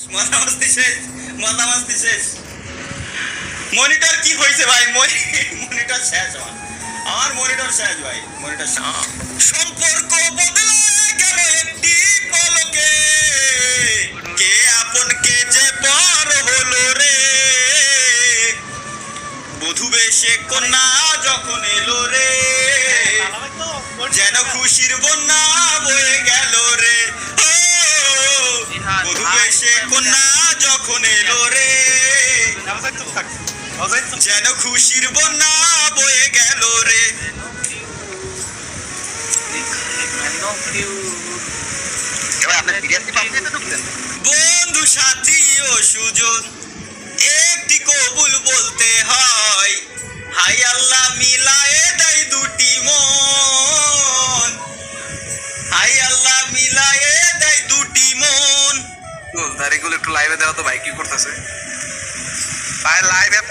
মাতামাস্তি শেষ, মাতামাস্তি শেষ। মনিটর কি হয়েছে ভাই? মনিটর শেষ আমার মনিটর শেষ ভাই, মনিটর শেষ। সম্পর্ক বদলে গেল একটি পলকে, কে আপন কে যে পর হলো রে। বধূ বেশে কন্যা যখন এলো রে, যেন খুশির বন্যা বয়ে গেল রে। বধূ বেশে কন্যা যখন এলো রে, যেন খুশির বন্যা বয়ে গেল রে। বন্ধু সাথী ও সুজন একটি কবুল বলতে হয়, হাই আল্লাহ মিলায়ে দেয় দুটি মন, হাই আল্লাহ মিলায়ে দেয় দুটি মন। দাঁড়িগুলো একটু লাইভে দেওয়া তো ভাই কি করতেছে ভাই লাইভে